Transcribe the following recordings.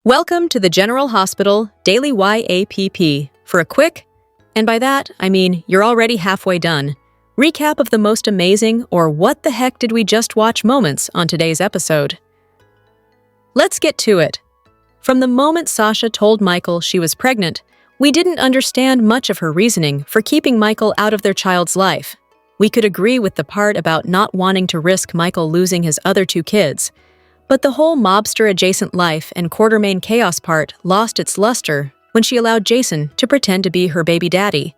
Welcome to the General Hospital Daily YAPP for a quick, and by that, I mean you're already halfway done, recap of the most amazing or what the heck did we just watch moments on today's episode. Let's get to it. From the moment Sasha told Michael she was pregnant, we didn't understand much of her reasoning for keeping Michael out of their child's life. We could agree with the part about not wanting to risk Michael losing his other two kids, but the whole mobster-adjacent life and Quartermain chaos part lost its luster when she allowed Jason to pretend to be her baby daddy.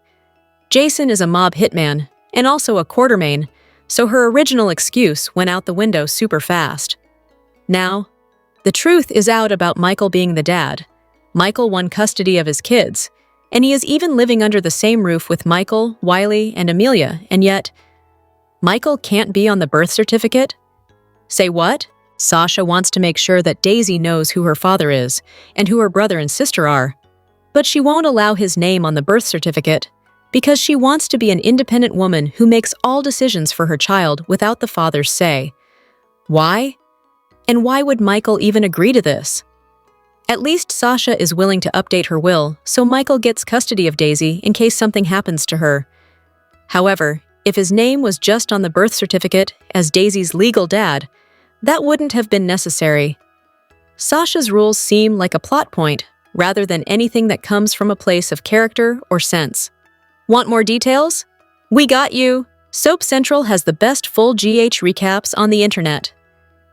Jason is a mob hitman and also a Quartermain, so her original excuse went out the window super fast. Now, the truth is out about Michael being the dad. Michael won custody of his kids, and he is even living under the same roof with Michael, Wiley, and Amelia, and yet, Michael can't be on the birth certificate? Say what? Sasha wants to make sure that Daisy knows who her father is and who her brother and sister are, but she won't allow his name on the birth certificate because she wants to be an independent woman who makes all decisions for her child without the father's say. Why? And why would Michael even agree to this? At least Sasha is willing to update her will so Michael gets custody of Daisy in case something happens to her. However, if his name was just on the birth certificate as Daisy's legal dad, that wouldn't have been necessary. Sasha's rules seem like a plot point rather than anything that comes from a place of character or sense. Want more details? We got you! Soap Central has the best full GH recaps on the internet.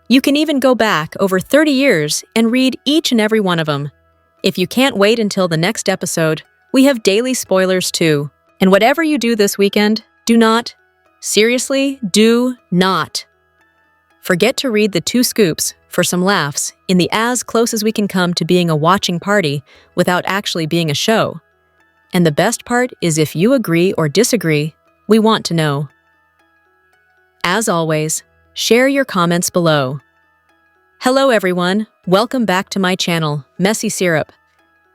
You can even go back over 30 years and read each and every one of them. If you can't wait until the next episode, we have daily spoilers too. And whatever you do this weekend, do not, seriously, do not forget to read the 2 scoops for some laughs in the as close as we can come to being a watching party without actually being a show. And the best part is if you agree or disagree, we want to know. As always, share your comments below. Hello everyone, welcome back to my channel, Messy Syrup.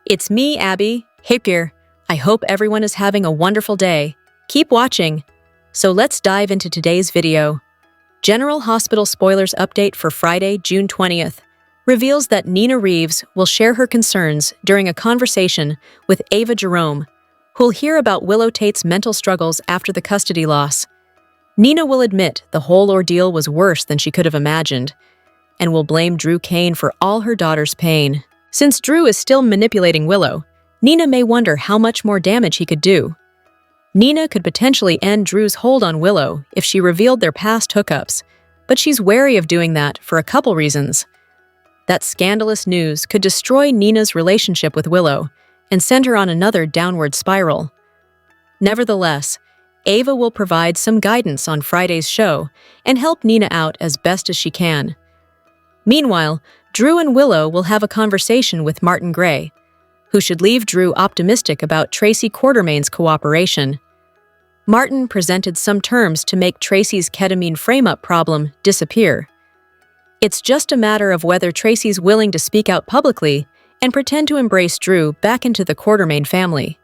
It's me, Abby, here. I hope everyone is having a wonderful day. Keep watching. So let's dive into today's video. General Hospital spoilers update for Friday, June 20th, reveals that Nina Reeves will share her concerns during a conversation with Ava Jerome, who'll hear about Willow Tate's mental struggles after the custody loss. Nina will admit the whole ordeal was worse than she could have imagined, and will blame Drew Kane for all her daughter's pain. Since Drew is still manipulating Willow, Nina may wonder how much more damage he could do. Nina could potentially end Drew's hold on Willow if she revealed their past hookups, but she's wary of doing that for a couple reasons. That scandalous news could destroy Nina's relationship with Willow and send her on another downward spiral. Nevertheless, Ava will provide some guidance on Friday's show and help Nina out as best as she can. Meanwhile, Drew and Willow will have a conversation with Martin Gray, who should leave Drew optimistic about Tracy Quartermain's cooperation. Martin presented some terms to make Tracy's ketamine frame-up problem disappear. It's just a matter of whether Tracy's willing to speak out publicly and pretend to embrace Drew back into the Quartermain family.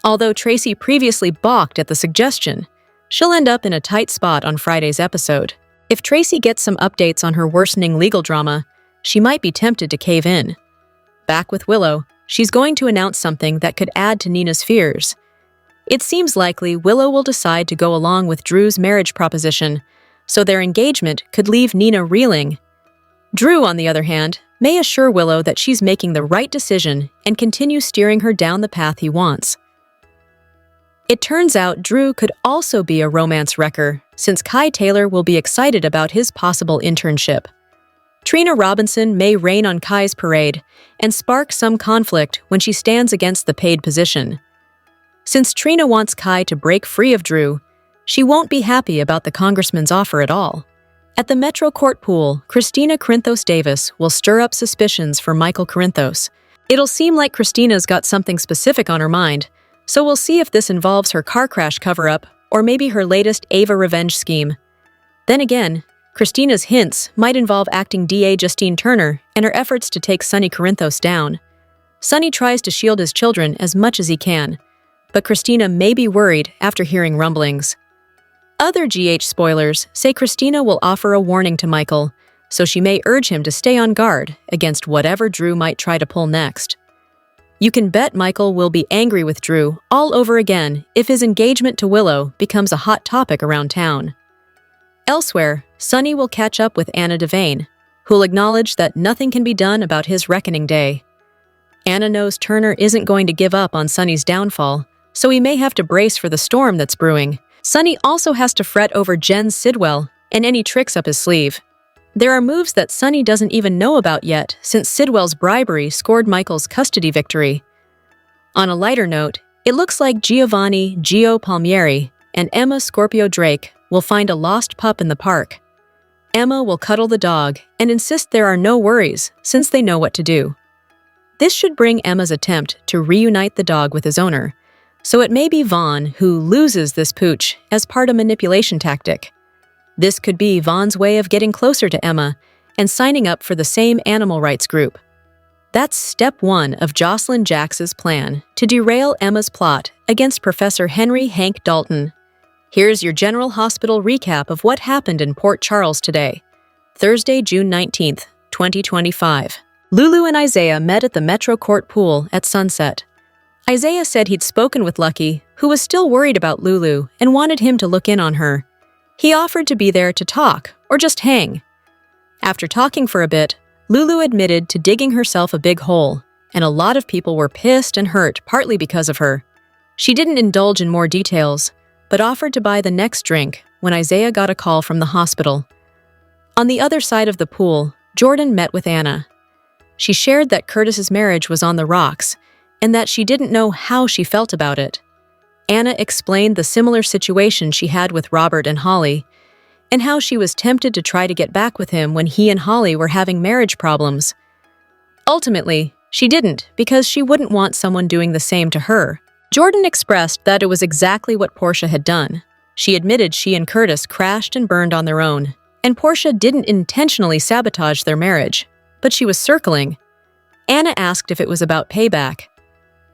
Although Tracy previously balked at the suggestion, she'll end up in a tight spot on Friday's episode. If Tracy gets some updates on her worsening legal drama, she might be tempted to cave in. Back with Willow, she's going to announce something that could add to Nina's fears. It seems likely Willow will decide to go along with Drew's marriage proposition, so their engagement could leave Nina reeling. Drew, on the other hand, may assure Willow that she's making the right decision and continue steering her down the path he wants. It turns out Drew could also be a romance wrecker, since Kai Taylor will be excited about his possible internship. Trina Robinson may rain on Kai's parade and spark some conflict when she stands against the paid position. Since Trina wants Kai to break free of Drew, she won't be happy about the congressman's offer at all. At the Metro Court pool, Kristina Davis will stir up suspicions for Michael Corinthos. It'll seem like Kristina's got something specific on her mind, so we'll see if this involves her car crash cover-up or maybe her latest Ava revenge scheme. Then again, Kristina's hints might involve acting DA Justine Turner and her efforts to take Sonny Corinthos down. Sonny tries to shield his children as much as he can, but Kristina may be worried after hearing rumblings. Other GH spoilers say Kristina will offer a warning to Michael, so she may urge him to stay on guard against whatever Drew might try to pull next. You can bet Michael will be angry with Drew all over again if his engagement to Willow becomes a hot topic around town. Elsewhere, Sonny will catch up with Anna Devane, who'll acknowledge that nothing can be done about his reckoning day. Anna knows Turner isn't going to give up on Sonny's downfall, so he may have to brace for the storm that's brewing. Sonny also has to fret over Jen Sidwell and any tricks up his sleeve. There are moves that Sonny doesn't even know about yet since Sidwell's bribery scored Michael's custody victory. On a lighter note, it looks like Giovanni Gio Palmieri and Emma Scorpio Drake will find a lost pup in the park. Emma will cuddle the dog and insist there are no worries since they know what to do. This should bring Emma's attempt to reunite the dog with his owner, so it may be Vaughn who loses this pooch as part of a manipulation tactic. This could be Vaughn's way of getting closer to Emma and signing up for the same animal rights group. That's step one of Jocelyn Jax's plan to derail Emma's plot against Professor Henry Hank Dalton. Here's your General Hospital recap of what happened in Port Charles today, Thursday, June 19th, 2025. Lulu and Isaiah met at the Metro Court pool at sunset. Isaiah said he'd spoken with Lucky, who was still worried about Lulu and wanted him to look in on her. He offered to be there to talk, or just hang. After talking for a bit, Lulu admitted to digging herself a big hole, and a lot of people were pissed and hurt partly because of her. She didn't indulge in more details, but offered to buy the next drink when Isaiah got a call from the hospital. On the other side of the pool, Jordan met with Anna. She shared that Curtis's marriage was on the rocks, and that she didn't know how she felt about it. Anna explained the similar situation she had with Robert and Holly, and how she was tempted to try to get back with him when he and Holly were having marriage problems. Ultimately, she didn't because she wouldn't want someone doing the same to her. Jordan expressed that it was exactly what Portia had done. She admitted she and Curtis crashed and burned on their own, and Portia didn't intentionally sabotage their marriage, but she was circling. Anna asked if it was about payback.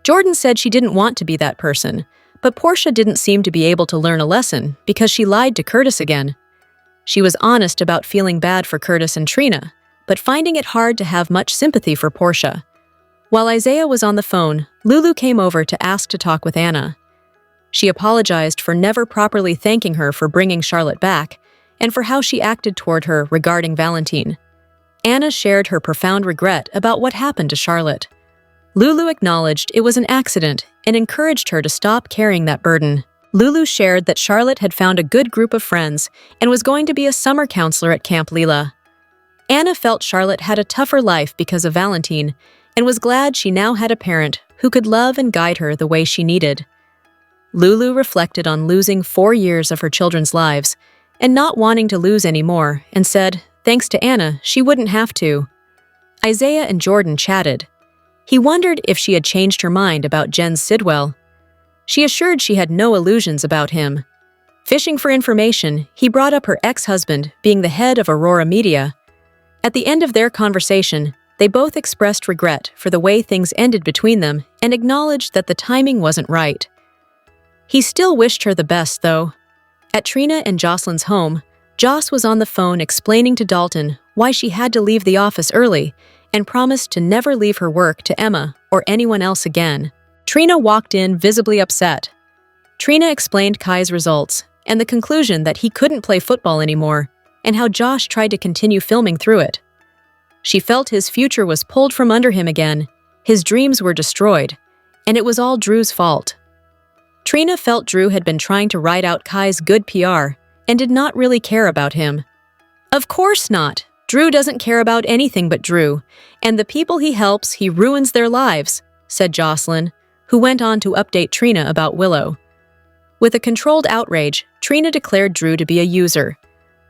Jordan said she didn't want to be that person, but Portia didn't seem to be able to learn a lesson because she lied to Curtis again. She was honest about feeling bad for Curtis and Trina, but finding it hard to have much sympathy for Portia. While Isaiah was on the phone, Lulu came over to ask to talk with Anna. She apologized for never properly thanking her for bringing Charlotte back, and for how she acted toward her regarding Valentine. Anna shared her profound regret about what happened to Charlotte. Lulu acknowledged it was an accident and encouraged her to stop carrying that burden. Lulu shared that Charlotte had found a good group of friends and was going to be a summer counselor at Camp Leela. Anna felt Charlotte had a tougher life because of Valentine and was glad she now had a parent who could love and guide her the way she needed. Lulu reflected on losing 4 years of her children's lives and not wanting to lose any more and said, thanks to Anna, she wouldn't have to. Isaiah and Jordan chatted. He wondered if she had changed her mind about Jen Sidwell. She assured she had no illusions about him. Fishing for information, he brought up her ex-husband being the head of Aurora Media. At the end of their conversation, they both expressed regret for the way things ended between them and acknowledged that the timing wasn't right. He still wished her the best, though. At Trina and Jocelyn's home, Joss was on the phone explaining to Dalton why she had to leave the office early and promised to never leave her work to Emma or anyone else again. Trina walked in visibly upset. Trina explained Kai's results and the conclusion that he couldn't play football anymore and how Josh tried to continue filming through it. She felt his future was pulled from under him again, his dreams were destroyed, and it was all Drew's fault. Trina felt Drew had been trying to ride out Kai's good PR and did not really care about him. Of course not. Drew doesn't care about anything but Drew, and the people he helps, he ruins their lives, said Jocelyn, who went on to update Trina about Willow. With a controlled outrage, Trina declared Drew to be a user.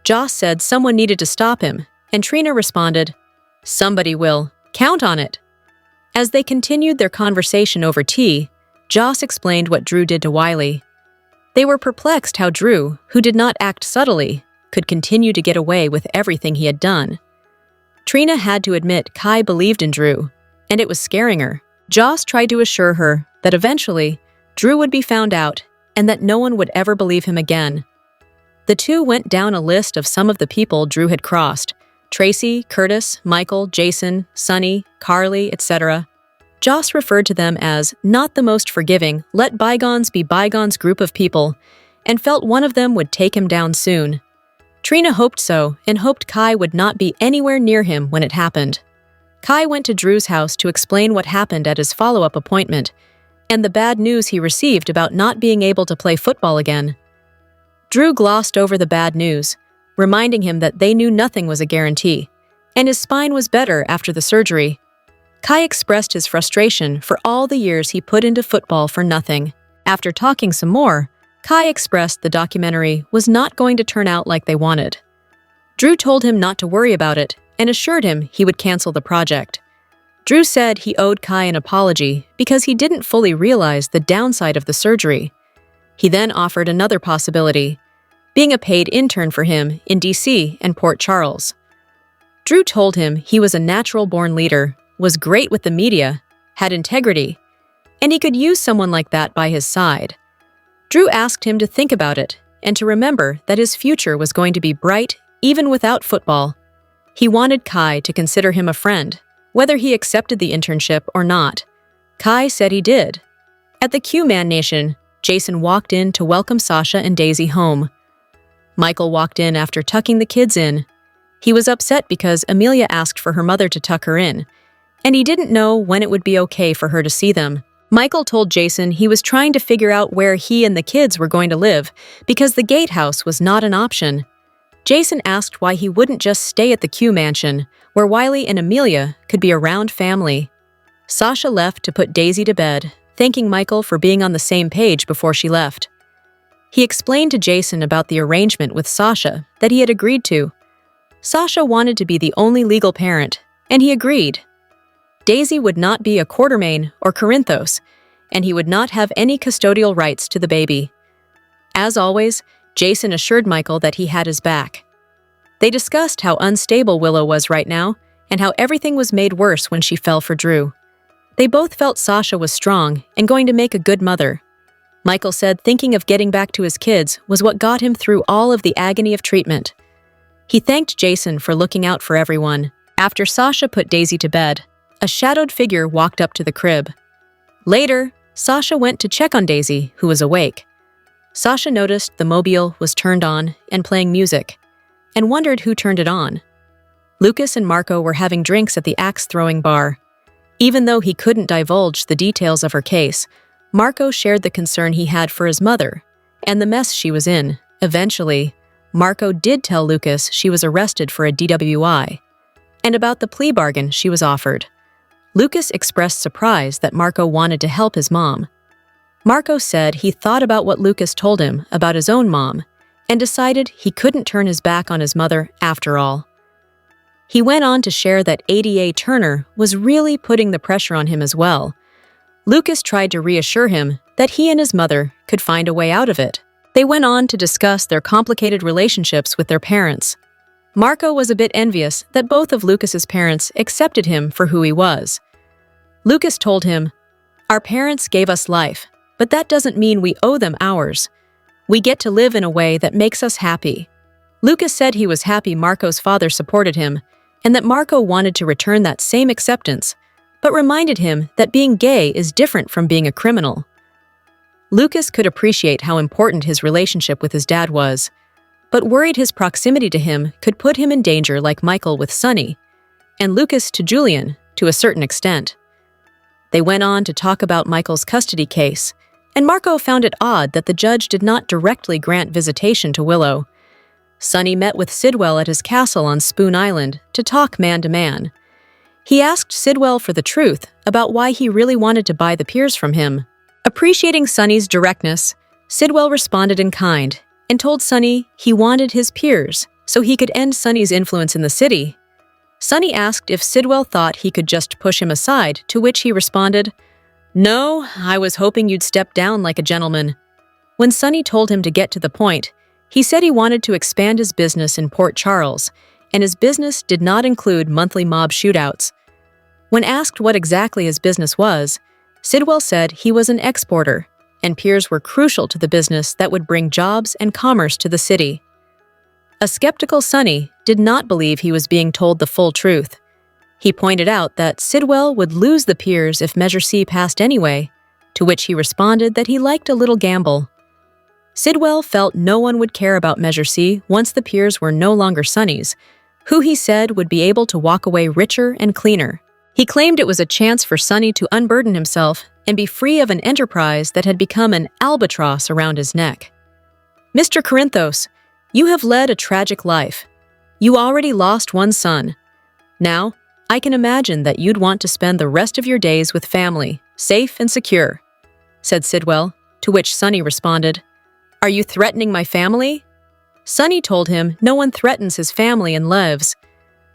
Joss said someone needed to stop him, and Trina responded, "Somebody will. Count on it." As they continued their conversation over tea, Joss explained what Drew did to Wiley. They were perplexed how Drew, who did not act subtly, could continue to get away with everything he had done. Trina had to admit Kai believed in Drew, and it was scaring her. Joss tried to assure her that eventually, Drew would be found out and that no one would ever believe him again. The two went down a list of some of the people Drew had crossed, Tracy, Curtis, Michael, Jason, Sunny, Carly, etc. Joss referred to them as not the most forgiving, let bygones be bygones group of people, and felt one of them would take him down soon. Trina hoped so, and hoped Kai would not be anywhere near him when it happened. Kai went to Drew's house to explain what happened at his follow-up appointment, and the bad news he received about not being able to play football again. Drew glossed over the bad news, reminding him that they knew nothing was a guarantee, and his spine was better after the surgery. Kai expressed his frustration for all the years he put into football for nothing. After talking some more, Kai expressed the documentary was not going to turn out like they wanted. Drew told him not to worry about it and assured him he would cancel the project. Drew said he owed Kai an apology because he didn't fully realize the downside of the surgery. He then offered another possibility, being a paid intern for him in DC and Port Charles. Drew told him he was a natural-born leader, was great with the media, had integrity, and he could use someone like that by his side. Drew asked him to think about it and to remember that his future was going to be bright even without football. He wanted Kai to consider him a friend, whether he accepted the internship or not. Kai said he did. At the Q-Man Nation, Jason walked in to welcome Sasha and Daisy home. Michael walked in after tucking the kids in. He was upset because Amelia asked for her mother to tuck her in, and he didn't know when it would be okay for her to see them. Michael told Jason he was trying to figure out where he and the kids were going to live because the gatehouse was not an option. Jason asked why he wouldn't just stay at the Q Mansion, where Wiley and Amelia could be around family. Sasha left to put Daisy to bed, thanking Michael for being on the same page before she left. He explained to Jason about the arrangement with Sasha that he had agreed to. Sasha wanted to be the only legal parent, and he agreed. Daisy would not be a Quartermain or Corinthos, and he would not have any custodial rights to the baby. As always, Jason assured Michael that he had his back. They discussed how unstable Willow was right now and how everything was made worse when she fell for Drew. They both felt Sasha was strong and going to make a good mother. Michael said thinking of getting back to his kids was what got him through all of the agony of treatment. He thanked Jason for looking out for everyone. After Sasha put Daisy to bed, a shadowed figure walked up to the crib. Later, Sasha went to check on Daisy, who was awake. Sasha noticed the mobile was turned on and playing music, and wondered who turned it on. Lucas and Marco were having drinks at the axe-throwing bar. Even though he couldn't divulge the details of her case, Marco shared the concern he had for his mother and the mess she was in. Eventually, Marco did tell Lucas she was arrested for a DWI, and about the plea bargain she was offered. Lucas expressed surprise that Marco wanted to help his mom. Marco said he thought about what Lucas told him about his own mom and decided he couldn't turn his back on his mother after all. He went on to share that ADA Turner was really putting the pressure on him as well. Lucas tried to reassure him that he and his mother could find a way out of it. They went on to discuss their complicated relationships with their parents. Marco was a bit envious that both of Lucas's parents accepted him for who he was. Lucas told him, "Our parents gave us life, but that doesn't mean we owe them ours. We get to live in a way that makes us happy." Lucas said he was happy Marco's father supported him, and that Marco wanted to return that same acceptance, but reminded him that being gay is different from being a criminal. Lucas could appreciate how important his relationship with his dad was, but worried his proximity to him could put him in danger like Michael with Sunny, and Lucas to Julian to a certain extent. They went on to talk about Michael's custody case, and Marco found it odd that the judge did not directly grant visitation to Willow. Sunny met with Sidwell at his castle on Spoon Island to talk man-to-man. He asked Sidwell for the truth about why he really wanted to buy the piers from him. Appreciating Sunny's directness, Sidwell responded in kind and told Sunny he wanted his peers so he could end Sunny's influence in the city. Sunny asked if Sidwell thought he could just push him aside, to which he responded, "No, I was hoping you'd step down like a gentleman." When Sunny told him to get to the point, he said he wanted to expand his business in Port Charles, and his business did not include monthly mob shootouts. When asked what exactly his business was, Sidwell said he was an exporter, and piers were crucial to the business that would bring jobs and commerce to the city. A skeptical Sunny did not believe he was being told the full truth. He pointed out that Sidwell would lose the peers if Measure C passed anyway, to which he responded that he liked a little gamble. Sidwell felt no one would care about Measure C once the peers were no longer Sunny's, who he said would be able to walk away richer and cleaner. He claimed it was a chance for Sunny to unburden himself and be free of an enterprise that had become an albatross around his neck. "Mr. Corinthos, you have led a tragic life. You already lost one son. Now, I can imagine that you'd want to spend the rest of your days with family, safe and secure," said Sidwell, to which Sunny responded, "Are you threatening my family?" Sunny told him no one threatens his family and lives.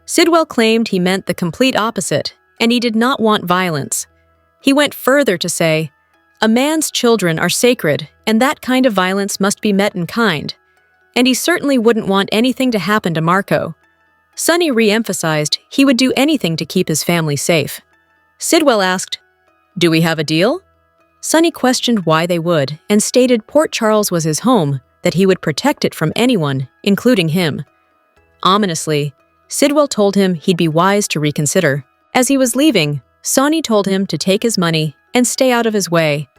Sidwell claimed he meant the complete opposite, and he did not want violence. He went further to say, "A man's children are sacred, and that kind of violence must be met in kind. And he certainly wouldn't want anything to happen to Marco." Sunny re-emphasized he would do anything to keep his family safe. Sidwell asked, "Do we have a deal?" Sunny questioned why they would, and stated Port Charles was his home, that he would protect it from anyone, including him. Ominously, Sidwell told him he'd be wise to reconsider. As he was leaving, Sunny told him to take his money and stay out of his way.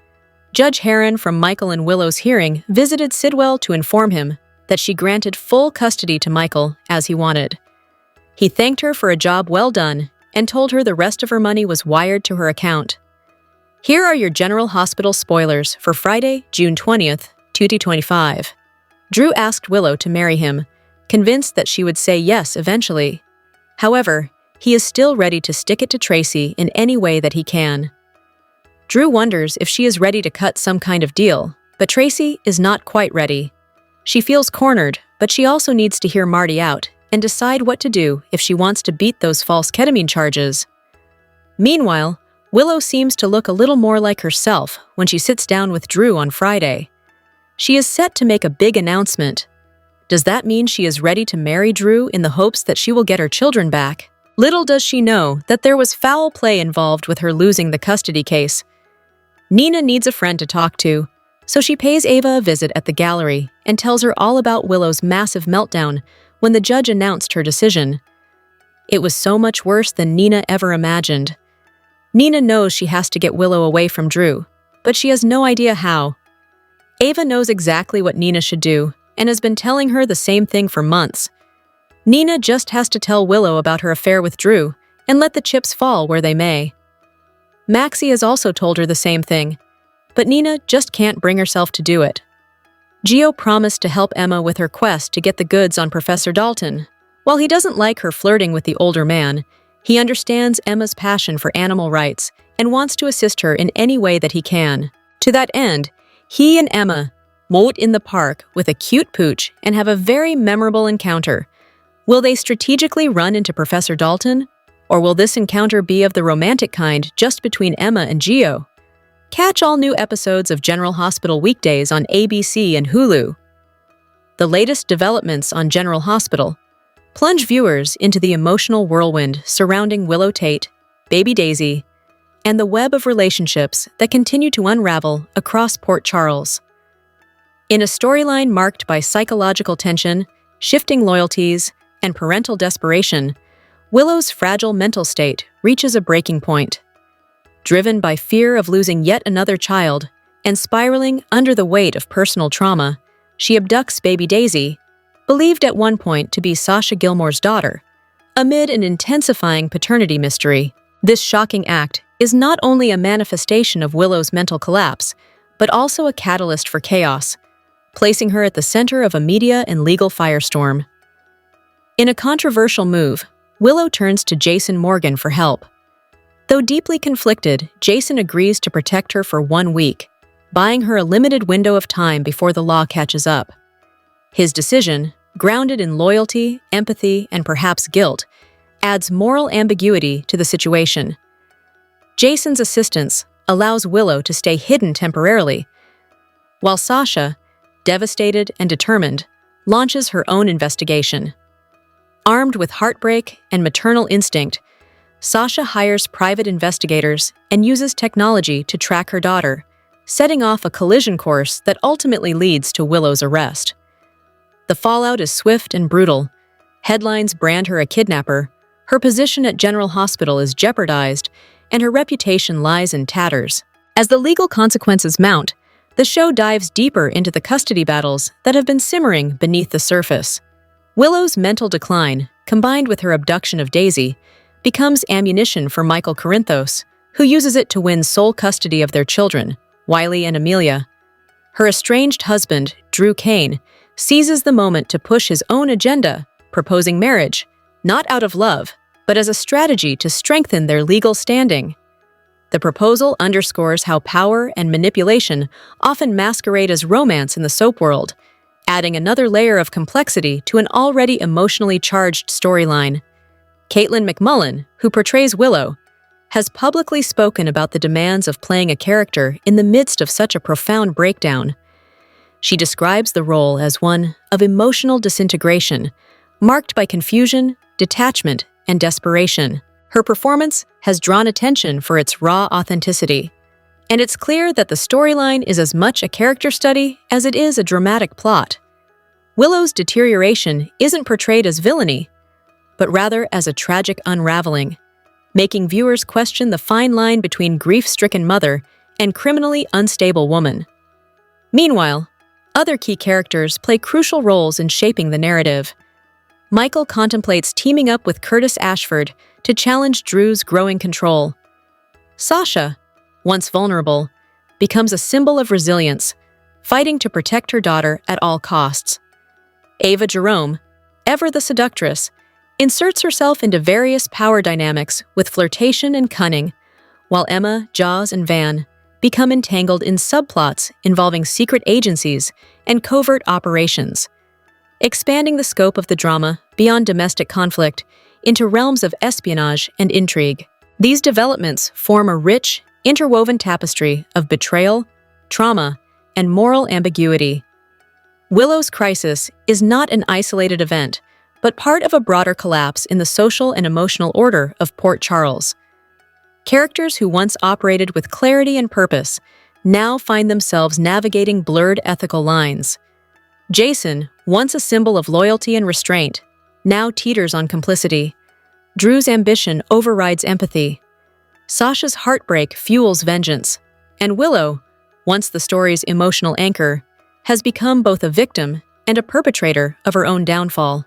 Judge Heron from Michael and Willow's hearing visited Sidwell to inform him that she granted full custody to Michael as he wanted. He thanked her for a job well done and told her the rest of her money was wired to her account. Here are your General Hospital spoilers for Friday, June 20th, 2025. Drew asked Willow to marry him, convinced that she would say yes eventually. However, he is still ready to stick it to Tracy in any way that he can. Drew wonders if she is ready to cut some kind of deal, but Tracy is not quite ready. She feels cornered, but she also needs to hear Marty out and decide what to do if she wants to beat those false ketamine charges. Meanwhile, Willow seems to look a little more like herself when she sits down with Drew on Friday. She is set to make a big announcement. Does that mean she is ready to marry Drew in the hopes that she will get her children back? Little does she know that there was foul play involved with her losing the custody case. Nina needs a friend to talk to, so she pays Ava a visit at the gallery and tells her all about Willow's massive meltdown when the judge announced her decision. It was so much worse than Nina ever imagined. Nina knows she has to get Willow away from Drew, but she has no idea how. Ava knows exactly what Nina should do and has been telling her the same thing for months. Nina just has to tell Willow about her affair with Drew and let the chips fall where they may. Maxie has also told her the same thing, but Nina just can't bring herself to do it. Gio promised to help Emma with her quest to get the goods on Professor Dalton. While he doesn't like her flirting with the older man, he understands Emma's passion for animal rights and wants to assist her in any way that he can. To that end, he and Emma meet in the park with a cute pooch and have a very memorable encounter. Will they strategically run into Professor Dalton? Or will this encounter be of the romantic kind just between Emma and Gio? Catch all new episodes of General Hospital weekdays on ABC and Hulu. The latest developments on General Hospital plunge viewers into the emotional whirlwind surrounding Willow Tate, baby Daisy, and the web of relationships that continue to unravel across Port Charles. In a storyline marked by psychological tension, shifting loyalties, and parental desperation, Willow's fragile mental state reaches a breaking point. Driven by fear of losing yet another child and spiraling under the weight of personal trauma, she abducts baby Daisy, believed at one point to be Sasha Gilmore's daughter, amid an intensifying paternity mystery. This shocking act is not only a manifestation of Willow's mental collapse, but also a catalyst for chaos, placing her at the center of a media and legal firestorm. In a controversial move, Willow turns to Jason Morgan for help. Though deeply conflicted, Jason agrees to protect her for 1 week, buying her a limited window of time before the law catches up. His decision, grounded in loyalty, empathy, and perhaps guilt, adds moral ambiguity to the situation. Jason's assistance allows Willow to stay hidden temporarily, while Sasha, devastated and determined, launches her own investigation. Armed with heartbreak and maternal instinct, Sasha hires private investigators and uses technology to track her daughter, setting off a collision course that ultimately leads to Willow's arrest. The fallout is swift and brutal. Headlines brand her a kidnapper, her position at General Hospital is jeopardized, and her reputation lies in tatters. As the legal consequences mount, the show dives deeper into the custody battles that have been simmering beneath the surface. Willow's mental decline, combined with her abduction of Daisy, becomes ammunition for Michael Corinthos, who uses it to win sole custody of their children, Wiley and Amelia. Her estranged husband, Drew Kane, seizes the moment to push his own agenda, proposing marriage, not out of love, but as a strategy to strengthen their legal standing. The proposal underscores how power and manipulation often masquerade as romance in the soap world, adding another layer of complexity to an already emotionally charged storyline. Caitlin McMullen, who portrays Willow, has publicly spoken about the demands of playing a character in the midst of such a profound breakdown. She describes the role as one of emotional disintegration, marked by confusion, detachment, and desperation. Her performance has drawn attention for its raw authenticity, and it's clear that the storyline is as much a character study as it is a dramatic plot. Willow's deterioration isn't portrayed as villainy, but rather as a tragic unraveling, making viewers question the fine line between grief-stricken mother and criminally unstable woman. Meanwhile, other key characters play crucial roles in shaping the narrative. Michael contemplates teaming up with Curtis Ashford to challenge Drew's growing control. Sasha, once vulnerable, becomes a symbol of resilience, fighting to protect her daughter at all costs. Ava Jerome, ever the seductress, inserts herself into various power dynamics with flirtation and cunning, while Emma, Jaws, and Van become entangled in subplots involving secret agencies and covert operations, expanding the scope of the drama beyond domestic conflict into realms of espionage and intrigue. These developments form a rich, interwoven tapestry of betrayal, trauma, and moral ambiguity. Willow's crisis is not an isolated event, but part of a broader collapse in the social and emotional order of Port Charles. Characters who once operated with clarity and purpose now find themselves navigating blurred ethical lines. Jason, once a symbol of loyalty and restraint, now teeters on complicity. Drew's ambition overrides empathy. Sasha's heartbreak fuels vengeance. And Willow, once the story's emotional anchor, has become both a victim and a perpetrator of her own downfall.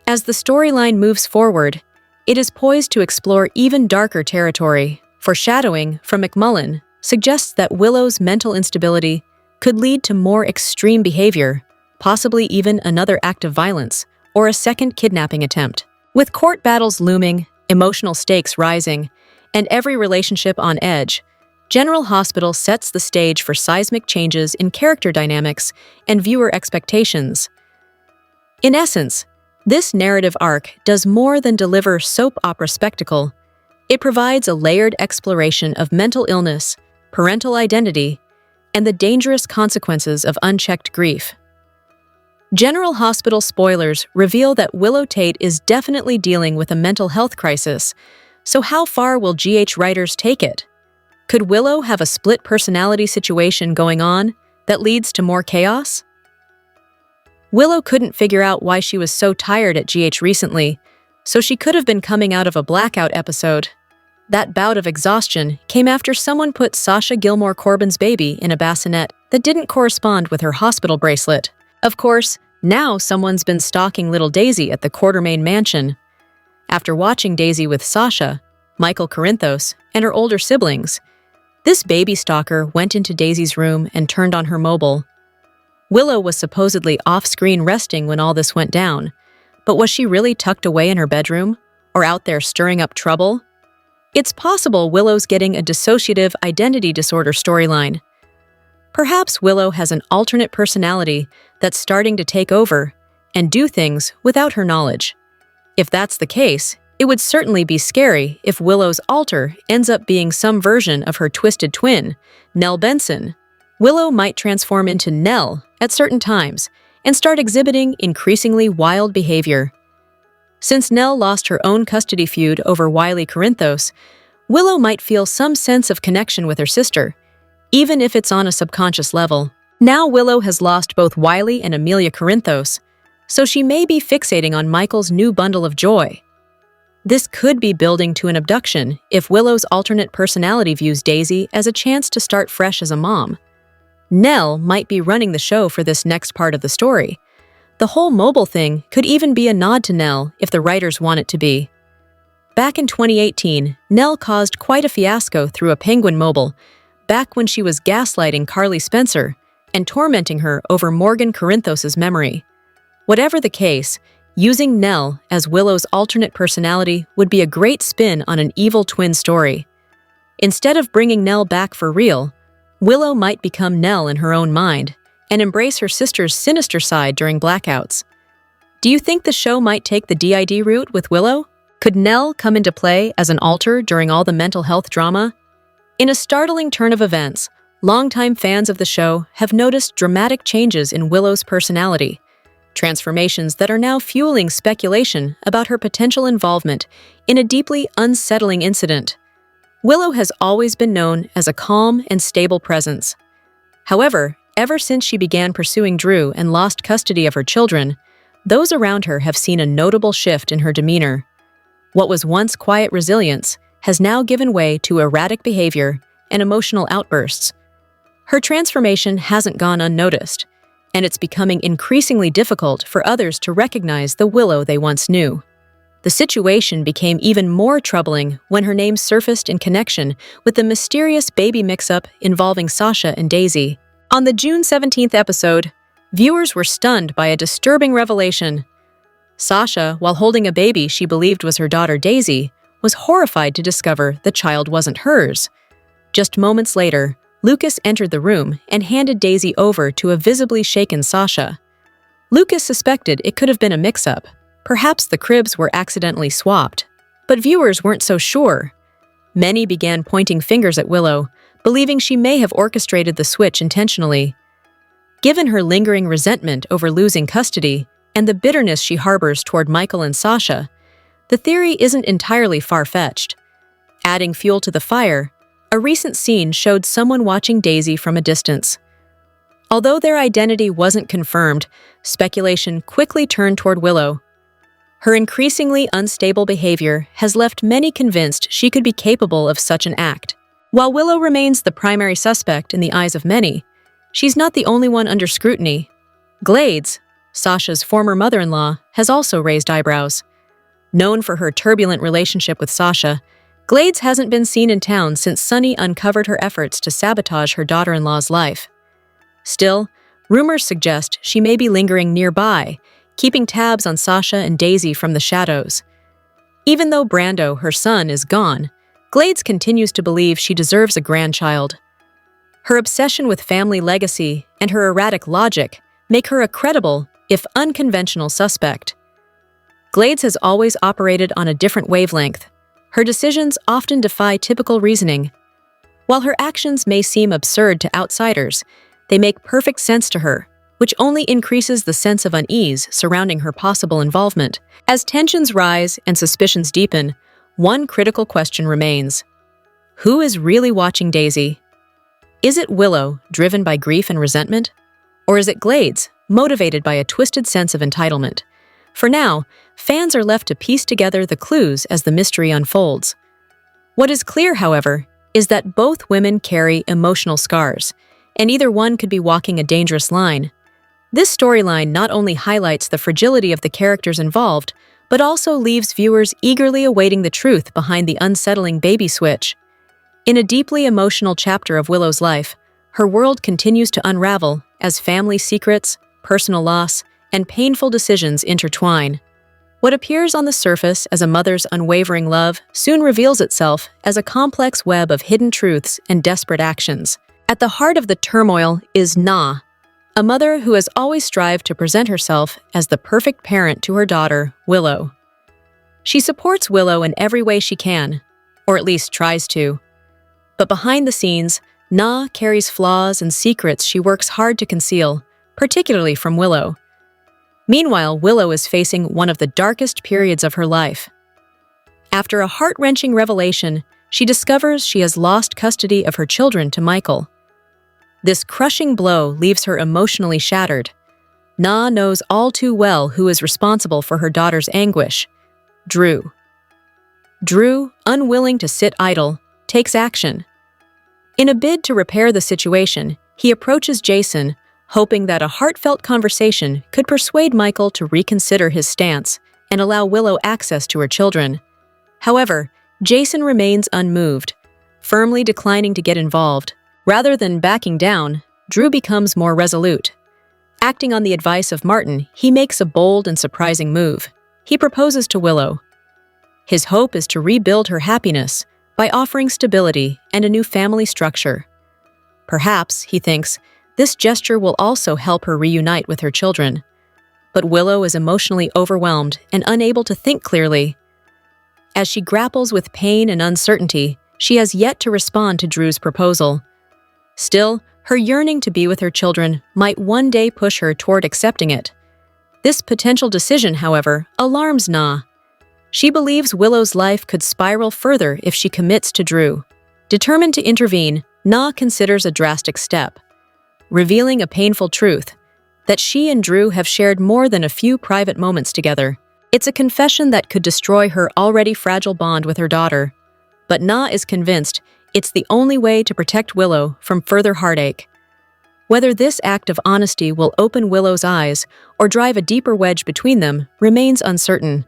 As the storyline moves forward, it is poised to explore even darker territory. Foreshadowing from McMullen suggests that Willow's mental instability could lead to more extreme behavior, possibly even another act of violence or a second kidnapping attempt. With court battles looming, emotional stakes rising, and every relationship on edge, General Hospital sets the stage for seismic changes in character dynamics and viewer expectations. In essence, this narrative arc does more than deliver soap opera spectacle. It provides a layered exploration of mental illness, parental identity, and the dangerous consequences of unchecked grief. General Hospital spoilers reveal that Willow Tate is definitely dealing with a mental health crisis, so how far will GH writers take it? Could Willow have a split personality situation going on that leads to more chaos? Willow couldn't figure out why she was so tired at GH recently, so she could have been coming out of a blackout episode. That bout of exhaustion came after someone put Sasha Gilmore Corbin's baby in a bassinet that didn't correspond with her hospital bracelet. Of course, now someone's been stalking little Daisy at the Quartermain mansion. After watching Daisy with Sasha, Michael Corinthos, and her older siblings, this baby stalker went into Daisy's room and turned on her mobile. Willow was supposedly off-screen resting when all this went down, but was she really tucked away in her bedroom, or out there stirring up trouble? It's possible Willow's getting a dissociative identity disorder storyline. Perhaps Willow has an alternate personality that's starting to take over and do things without her knowledge. If that's the case, it would certainly be scary if Willow's alter ends up being some version of her twisted twin, Nell Benson. Willow might transform into Nell at certain times and start exhibiting increasingly wild behavior. Since Nell lost her own custody feud over Wiley Corinthos, Willow might feel some sense of connection with her sister, even if it's on a subconscious level. Now Willow has lost both Wiley and Amelia Corinthos. so she may be fixating on Michael's new bundle of joy. This could be building to an abduction if Willow's alternate personality views Daisy as a chance to start fresh as a mom. Nell might be running the show for this next part of the story. The whole mobile thing could even be a nod to Nell if the writers want it to be. Back in 2018, Nell caused quite a fiasco through a Penguin mobile, back when she was gaslighting Carly Spencer and tormenting her over Morgan Corinthos' memory. Whatever the case, using Nell as Willow's alternate personality would be a great spin on an evil twin story. Instead of bringing Nell back for real, Willow might become Nell in her own mind and embrace her sister's sinister side during blackouts. Do you think the show might take the DID route with Willow? Could Nell come into play as an alter during all the mental health drama? In a startling turn of events, longtime fans of the show have noticed dramatic changes in Willow's personality, transformations that are now fueling speculation about her potential involvement in a deeply unsettling incident. Willow has always been known as a calm and stable presence. However, ever since she began pursuing Drew and lost custody of her children, those around her have seen a notable shift in her demeanor. What was once quiet resilience has now given way to erratic behavior and emotional outbursts. Her transformation hasn't gone unnoticed, and it's becoming increasingly difficult for others to recognize the Willow they once knew. The situation became even more troubling when her name surfaced in connection with the mysterious baby mix-up involving Sasha and Daisy. On the June 17th episode, viewers were stunned by a disturbing revelation. Sasha, while holding a baby she believed was her daughter Daisy, was horrified to discover the child wasn't hers. Just moments later, Lucas entered the room and handed Daisy over to a visibly shaken Sasha. Lucas suspected it could have been a mix-up. Perhaps the cribs were accidentally swapped. But viewers weren't so sure. Many began pointing fingers at Willow, believing she may have orchestrated the switch intentionally. Given her lingering resentment over losing custody and the bitterness she harbors toward Michael and Sasha, the theory isn't entirely far-fetched. Adding fuel to the fire, a recent scene showed someone watching Daisy from a distance. Although their identity wasn't confirmed, speculation quickly turned toward Willow. Her increasingly unstable behavior has left many convinced she could be capable of such an act. While Willow remains the primary suspect in the eyes of many, she's not the only one under scrutiny. Glades, Sasha's former mother-in-law, has also raised eyebrows. Known for her turbulent relationship with Sasha, Glades hasn't been seen in town since Sunny uncovered her efforts to sabotage her daughter-in-law's life. Still, rumors suggest she may be lingering nearby, keeping tabs on Sasha and Daisy from the shadows. Even though Brando, her son, is gone, Glades continues to believe she deserves a grandchild. Her obsession with family legacy and her erratic logic make her a credible, if unconventional, suspect. Glades has always operated on a different wavelength. Her decisions often defy typical reasoning. While her actions may seem absurd to outsiders, they make perfect sense to her, which only increases the sense of unease surrounding her possible involvement. As tensions rise and suspicions deepen, one critical question remains. Who is really watching Daisy? Is it Willow, driven by grief and resentment? Or is it Glades, motivated by a twisted sense of entitlement? For now, fans are left to piece together the clues as the mystery unfolds. What is clear, however, is that both women carry emotional scars, and either one could be walking a dangerous line. This storyline not only highlights the fragility of the characters involved, but also leaves viewers eagerly awaiting the truth behind the unsettling baby switch. In a deeply emotional chapter of Willow's life, her world continues to unravel as family secrets, personal loss, and painful decisions intertwine. What appears on the surface as a mother's unwavering love soon reveals itself as a complex web of hidden truths and desperate actions. At the heart of the turmoil is Na, a mother who has always strived to present herself as the perfect parent to her daughter, Willow. She supports Willow in every way she can, or at least tries to. But behind the scenes, Na carries flaws and secrets she works hard to conceal, particularly from Willow. Meanwhile, Willow is facing one of the darkest periods of her life. After a heart-wrenching revelation, she discovers she has lost custody of her children to Michael. This crushing blow leaves her emotionally shattered. Na knows all too well who is responsible for her daughter's anguish: Drew. Drew, unwilling to sit idle, takes action. In a bid to repair the situation, he approaches Jason, hoping that a heartfelt conversation could persuade Michael to reconsider his stance and allow Willow access to her children. However, Jason remains unmoved, firmly declining to get involved. Rather than backing down, Drew becomes more resolute. Acting on the advice of Martin, he makes a bold and surprising move. He proposes to Willow. His hope is to rebuild her happiness by offering stability and a new family structure. Perhaps, he thinks, this gesture will also help her reunite with her children. But Willow is emotionally overwhelmed and unable to think clearly. As she grapples with pain and uncertainty, she has yet to respond to Drew's proposal. Still, her yearning to be with her children might one day push her toward accepting it. This potential decision, however, alarms Na. She believes Willow's life could spiral further if she commits to Drew. Determined to intervene, Na considers a drastic step, revealing a painful truth: that she and Drew have shared more than a few private moments together. It's a confession that could destroy her already fragile bond with her daughter. But Na is convinced it's the only way to protect Willow from further heartache. Whether this act of honesty will open Willow's eyes or drive a deeper wedge between them remains uncertain.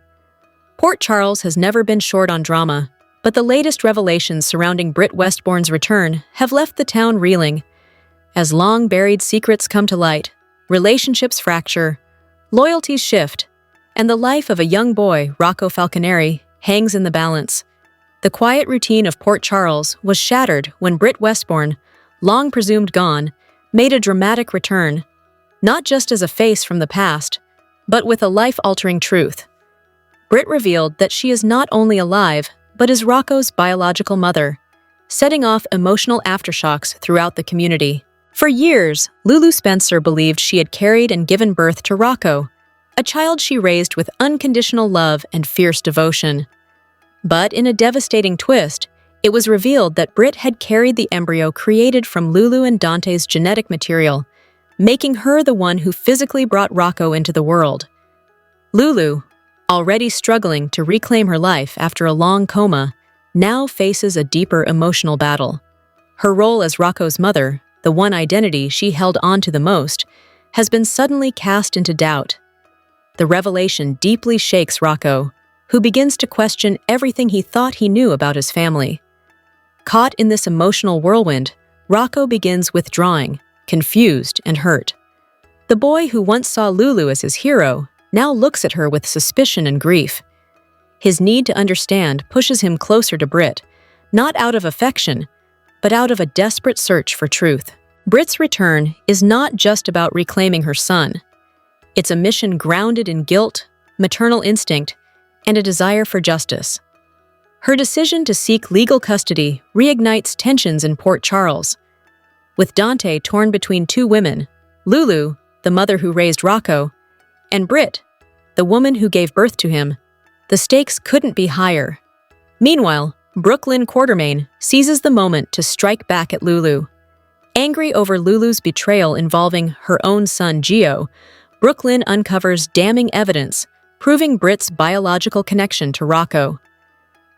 Port Charles has never been short on drama, but the latest revelations surrounding Britt Westbourne's return have left the town reeling. As long-buried secrets come to light, relationships fracture, loyalties shift, and the life of a young boy, Rocco Falconeri, hangs in the balance. The quiet routine of Port Charles was shattered when Britt Westbourne, long presumed gone, made a dramatic return, not just as a face from the past, but with a life-altering truth. Britt revealed that she is not only alive, but is Rocco's biological mother, setting off emotional aftershocks throughout the community. For years, Lulu Spencer believed she had carried and given birth to Rocco, a child she raised with unconditional love and fierce devotion. But in a devastating twist, it was revealed that Britt had carried the embryo created from Lulu and Dante's genetic material, making her the one who physically brought Rocco into the world. Lulu, already struggling to reclaim her life after a long coma, now faces a deeper emotional battle. Her role as Rocco's mother, the one identity she held onto the most, has been suddenly cast into doubt. The revelation deeply shakes Rocco, who begins to question everything he thought he knew about his family. Caught in this emotional whirlwind, Rocco begins withdrawing, confused and hurt. The boy who once saw Lulu as his hero now looks at her with suspicion and grief. His need to understand pushes him closer to Britt, not out of affection, but out of a desperate search for truth. Britt's return is not just about reclaiming her son. It's a mission grounded in guilt, maternal instinct, and a desire for justice. Her decision to seek legal custody reignites tensions in Port Charles. With Dante torn between two women, Lulu, the mother who raised Rocco, and Britt, the woman who gave birth to him, the stakes couldn't be higher. Meanwhile, Brooklyn Quartermain seizes the moment to strike back at Lulu. Angry over Lulu's betrayal involving her own son Gio, Brooklyn uncovers damning evidence proving Britt's biological connection to Rocco.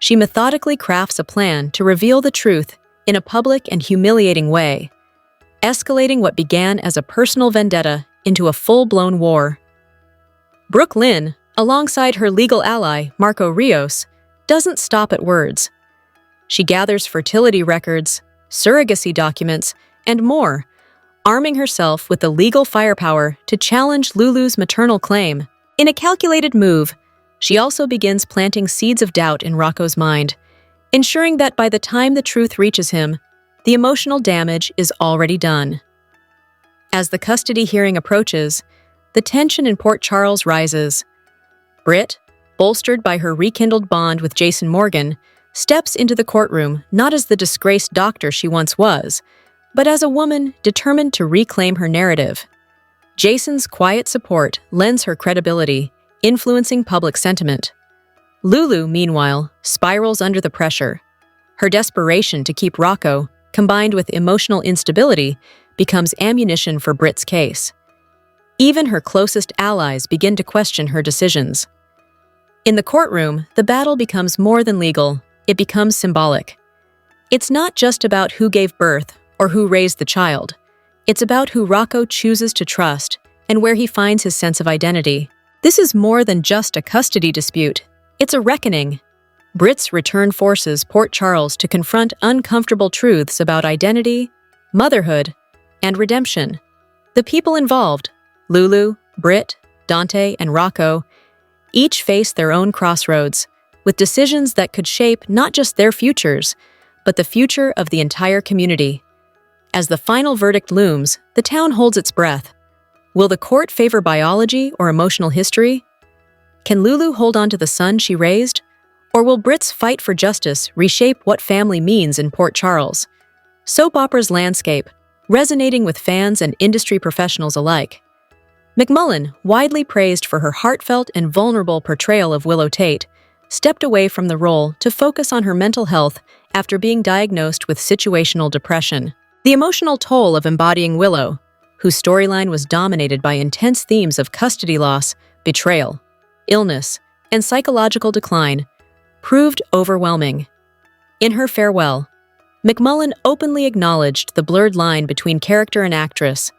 She methodically crafts a plan to reveal the truth in a public and humiliating way, escalating what began as a personal vendetta into a full-blown war. Brooklyn, alongside her legal ally, Marco Rios, doesn't stop at words. She gathers fertility records, surrogacy documents, and more, arming herself with the legal firepower to challenge Lulu's maternal claim. In a calculated move, she also begins planting seeds of doubt in Rocco's mind, ensuring that by the time the truth reaches him, the emotional damage is already done. As the custody hearing approaches, the tension in Port Charles rises. Britt, bolstered by her rekindled bond with Jason Morgan, steps into the courtroom not as the disgraced doctor she once was, but as a woman determined to reclaim her narrative. Jason's quiet support lends her credibility, influencing public sentiment. Lulu, meanwhile, spirals under the pressure. Her desperation to keep Rocco, combined with emotional instability, becomes ammunition for Britt's case. Even her closest allies begin to question her decisions. In the courtroom, the battle becomes more than legal, it becomes symbolic. It's not just about who gave birth or who raised the child. It's about who Rocco chooses to trust and where he finds his sense of identity. This is more than just a custody dispute. It's a reckoning. Brits return forces Port Charles to confront uncomfortable truths about identity, motherhood, and redemption. The people involved, Lulu, Brit, Dante, and Rocco, each face their own crossroads, with decisions that could shape not just their futures, but the future of the entire community. As the final verdict looms, the town holds its breath. Will the court favor biology or emotional history? Can Lulu hold on to the son she raised? Or will Brit's fight for justice reshape what family means in Port Charles? Soap opera's landscape, resonating with fans and industry professionals alike. McMullen, widely praised for her heartfelt and vulnerable portrayal of Willow Tate, stepped away from the role to focus on her mental health after being diagnosed with situational depression. The emotional toll of embodying Willow, whose storyline was dominated by intense themes of custody loss, betrayal, illness, and psychological decline, proved overwhelming. In her farewell, McMullen openly acknowledged the blurred line between character and actress,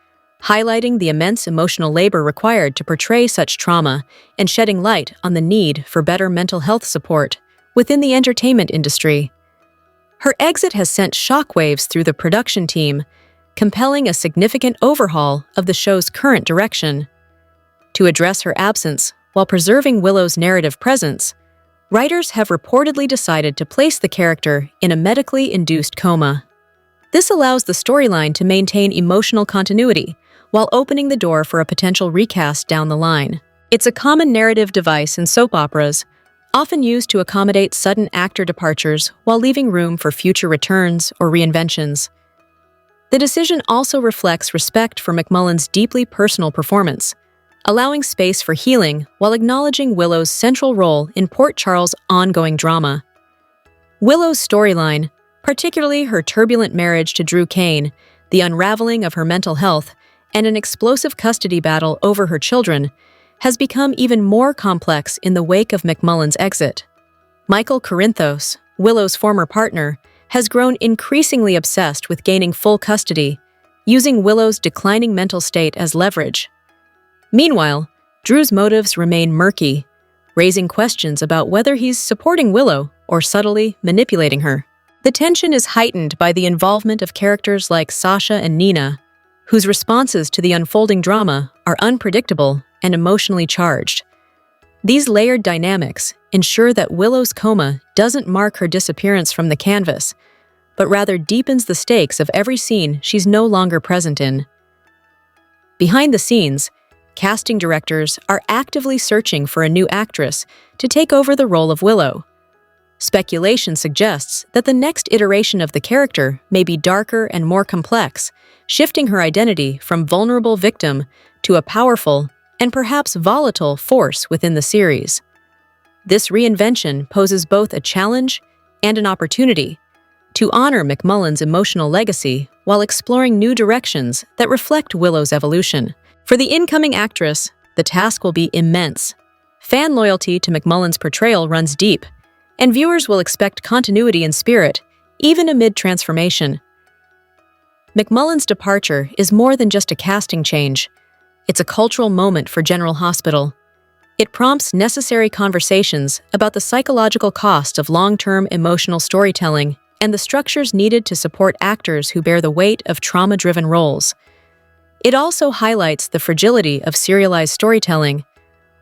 highlighting the immense emotional labor required to portray such trauma and shedding light on the need for better mental health support within the entertainment industry. Her exit has sent shockwaves through the production team, compelling a significant overhaul of the show's current direction. To address her absence while preserving Willow's narrative presence, writers have reportedly decided to place the character in a medically induced coma. This allows the storyline to maintain emotional continuity while opening the door for a potential recast down the line. It's a common narrative device in soap operas, often used to accommodate sudden actor departures while leaving room for future returns or reinventions. The decision also reflects respect for McMullen's deeply personal performance, allowing space for healing while acknowledging Willow's central role in Port Charles' ongoing drama. Willow's storyline, particularly her turbulent marriage to Drew Kane, the unraveling of her mental health, and an explosive custody battle over her children, has become even more complex in the wake of McMullen's exit. Michael Corinthos, Willow's former partner, has grown increasingly obsessed with gaining full custody, using Willow's declining mental state as leverage. Meanwhile, Drew's motives remain murky, raising questions about whether he's supporting Willow or subtly manipulating her. The tension is heightened by the involvement of characters like Sasha and Nina, whose responses to the unfolding drama are unpredictable and emotionally charged. These layered dynamics ensure that Willow's coma doesn't mark her disappearance from the canvas, but rather deepens the stakes of every scene she's no longer present in. Behind the scenes, casting directors are actively searching for a new actress to take over the role of Willow. Speculation suggests that the next iteration of the character may be darker and more complex, shifting her identity from vulnerable victim to a powerful and perhaps volatile force within the series. This reinvention poses both a challenge and an opportunity to honor McMullen's emotional legacy while exploring new directions that reflect Willow's evolution. For the incoming actress, the task will be immense. Fan loyalty to McMullen's portrayal runs deep, and viewers will expect continuity in spirit, even amid transformation. McMullen's departure is more than just a casting change. It's a cultural moment for General Hospital. It prompts necessary conversations about the psychological cost of long-term emotional storytelling and the structures needed to support actors who bear the weight of trauma-driven roles. It also highlights the fragility of serialized storytelling,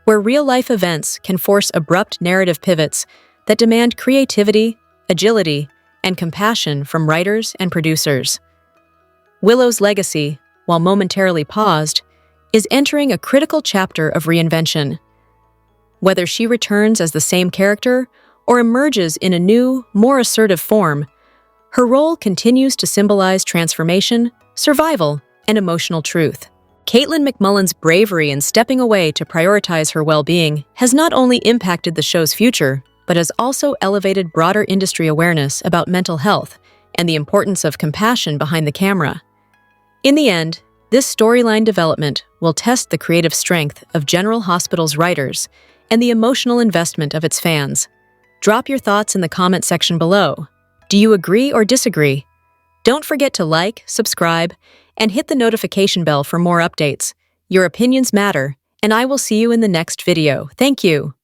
where real-life events can force abrupt narrative pivots that demand creativity, agility, and compassion from writers and producers. Willow's legacy, while momentarily paused, is entering a critical chapter of reinvention. Whether she returns as the same character or emerges in a new, more assertive form, her role continues to symbolize transformation, survival, and emotional truth. Caitlin McMullen's bravery in stepping away to prioritize her well-being has not only impacted the show's future, but has also elevated broader industry awareness about mental health and the importance of compassion behind the camera. In the end, This storyline development will test the creative strength of General Hospital's writers and the emotional investment of its fans. Drop your thoughts in the comment section below. Do you agree or disagree? Don't forget to like, subscribe, and hit the notification bell for more updates. Your opinions matter, and I will see you in the next video. Thank you.